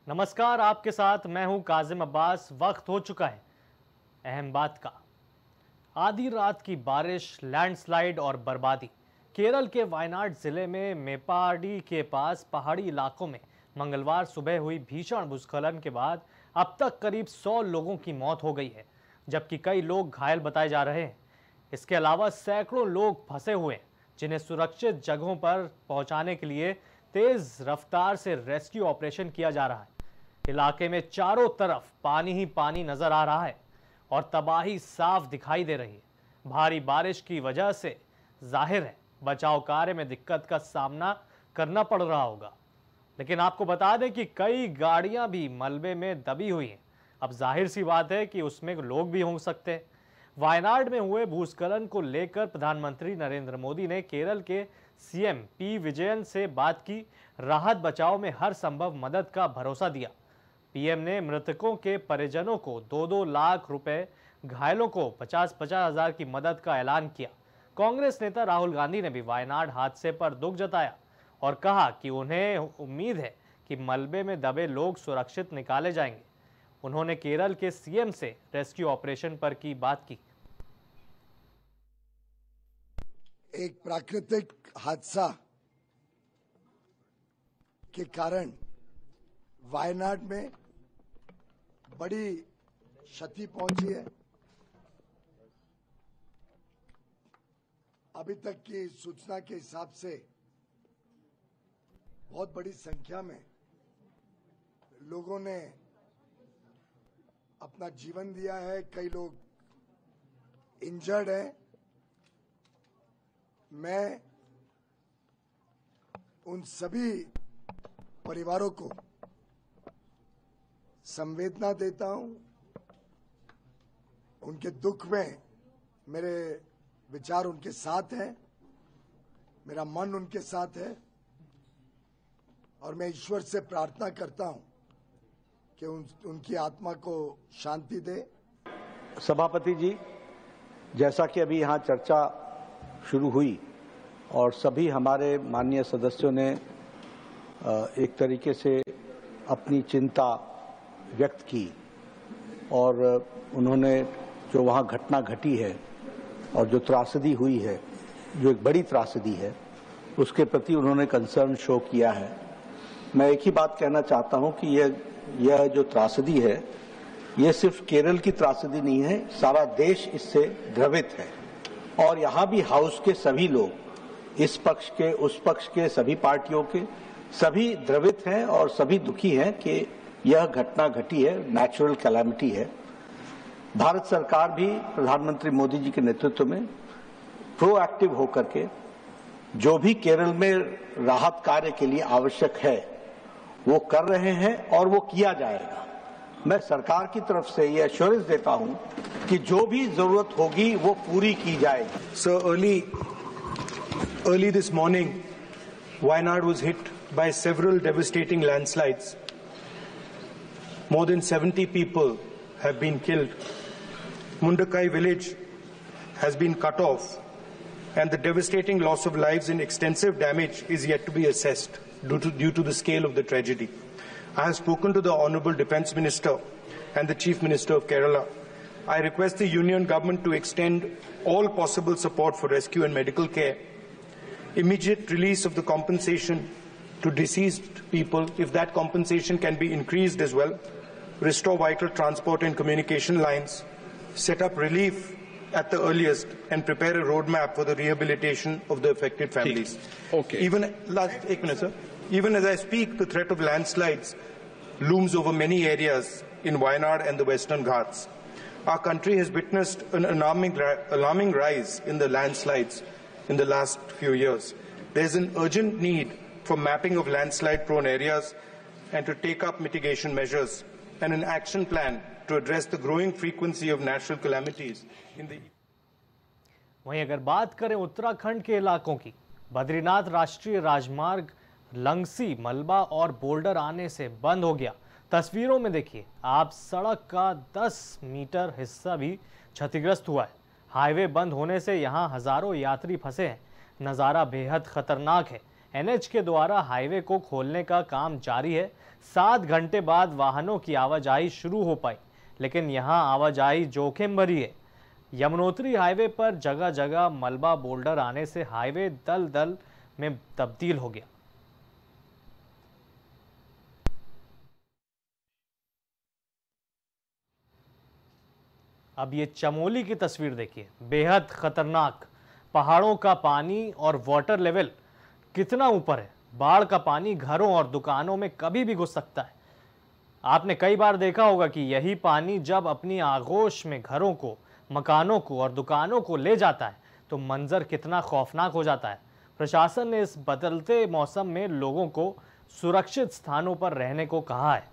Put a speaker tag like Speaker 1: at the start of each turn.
Speaker 1: नमस्कार, आपके साथ मैं हूं काजिम अब्बास। वक्त हो चुका है अहम बात का। आधी रात की बारिश, लैंडस्लाइड और बर्बादी। केरल के वायनाड जिले में मेपाडी के पास पहाड़ी इलाकों में मंगलवार सुबह हुई भीषण भूस्खलन के बाद अब तक करीब 100 लोगों की मौत हो गई है, जबकि कई लोग घायल बताए जा रहे हैं। इसके अलावा सैकड़ों लोग फंसे हुए हैं, जिन्हें सुरक्षित जगहों पर पहुंचाने के लिए तेज रफ्तार से रेस्क्यू ऑपरेशन किया जा रहा है। इलाके में चारों तरफ पानी ही पानी नजर आ रहा है और तबाही साफ दिखाई दे रही है। भारी बारिश की वजह से जाहिर है बचाव कार्य में दिक्कत का सामना करना पड़ रहा होगा, लेकिन आपको बता दें कि कई गाड़ियां भी मलबे में दबी हुई हैं। अब जाहिर सी बात है कि उसमें लोग भी हो सकते हैं। वायनाड में हुए भूस्खलन को लेकर प्रधानमंत्री नरेंद्र मोदी ने केरल के सीएम पी विजयन से बात की, राहत बचाव में हर संभव मदद का भरोसा दिया। पीएम ने मृतकों के परिजनों को 2-2 लाख रुपए, घायलों को 50-50 हजार की मदद का ऐलान किया। कांग्रेस नेता राहुल गांधी ने भी वायनाड हादसे पर दुख जताया और कहा कि उन्हें उम्मीद है कि मलबे में दबे लोग सुरक्षित निकाले जाएंगे। उन्होंने केरल के सीएम से रेस्क्यू ऑपरेशन पर की बात की।
Speaker 2: एक प्राकृतिक हादसा के कारण वायनाड में बड़ी क्षति पहुंची है। अभी तक की सूचना के हिसाब से बहुत बड़ी संख्या में लोगों ने अपना जीवन दिया है, कई लोग इंजर्ड हैं। मैं उन सभी परिवारों को संवेदना देता हूं। उनके दुख में मेरे विचार उनके साथ हैं, मेरा मन उनके साथ है और मैं ईश्वर से प्रार्थना करता हूं कि उनकी आत्मा को शांति दे।
Speaker 3: सभापति जी, जैसा कि अभी यहाँ चर्चा शुरू हुई और सभी हमारे माननीय सदस्यों ने एक तरीके से अपनी चिंता व्यक्त की और उन्होंने जो वहाँ घटना घटी है और जो त्रासदी हुई है, जो एक बड़ी त्रासदी है, उसके प्रति उन्होंने कंसर्न शो किया है। मैं एक ही बात कहना चाहता हूँ कि यह जो त्रासदी है, यह सिर्फ केरल की त्रासदी नहीं है, सारा देश इससे द्रवित है। और यहाँ भी हाउस के सभी लोग, इस पक्ष के उस पक्ष के, सभी पार्टियों के सभी द्रवित हैं और सभी दुखी हैं कि यह घटना घटी है, नेचुरल कैलामिटी है। भारत सरकार भी प्रधानमंत्री मोदी जी के नेतृत्व में प्रोएक्टिव होकर के जो भी केरल में राहत कार्य के लिए आवश्यक है वो कर रहे हैं और वो किया जाएगा। मैं सरकार की तरफ से ये एश्योरेंस देता हूं कि जो भी जरूरत होगी वो पूरी की जाएगी।
Speaker 4: So early this morning, Wayanad was hit by several devastating landslides. More than 70 people have been killed. Mundakai village has been cut off, and the devastating loss of lives and extensive damage is yet to be assessed due to the scale of the tragedy. I have spoken to the Honourable Defence Minister and the Chief Minister of Kerala. I request the Union Government to extend all possible support for rescue and medical care, immediate release of the compensation to deceased people, if that compensation can be increased as well, restore vital transport and communication lines, set up relief at the earliest, and prepare a roadmap for the rehabilitation of the affected families.
Speaker 5: Okay.
Speaker 4: Even as I speak, the threat of landslides looms over many areas in Wayanad and the Western Ghats. Our country has witnessed an alarming rise in the landslides in the last few years. There is an urgent need for mapping of landslide-prone areas and to take up mitigation measures and an action plan to address the growing frequency of natural calamities in the.
Speaker 1: वहीं अगर बात करें उत्तराखंड के इलाकों की, बद्रीनाथ राष्ट्रीय राजमार्ग लंगसी, मलबा और बोल्डर आने से बंद हो गया। तस्वीरों में देखिए आप, सड़क का 10 मीटर हिस्सा भी क्षतिग्रस्त हुआ है। हाईवे बंद होने से यहां हजारों यात्री फंसे हैं। नज़ारा बेहद खतरनाक है। एनएच के द्वारा हाईवे को खोलने का काम जारी है। 7 घंटे बाद वाहनों की आवाजाही शुरू हो पाई, लेकिन यहां आवाजाही जोखिम भरी है। यमुनोत्री हाईवे पर जगह जगह मलबा बोल्डर आने से हाईवे दलदल में तब्दील हो गया। अब ये चमोली की तस्वीर देखिए, बेहद खतरनाक। पहाड़ों का पानी और वाटर लेवल कितना ऊपर है। बाढ़ का पानी घरों और दुकानों में कभी भी घुस सकता है। आपने कई बार देखा होगा कि यही पानी जब अपनी आगोश में घरों को, मकानों को और दुकानों को ले जाता है तो मंजर कितना खौफनाक हो जाता है। प्रशासन ने इस बदलते मौसम में लोगों को सुरक्षित स्थानों पर रहने को कहा है।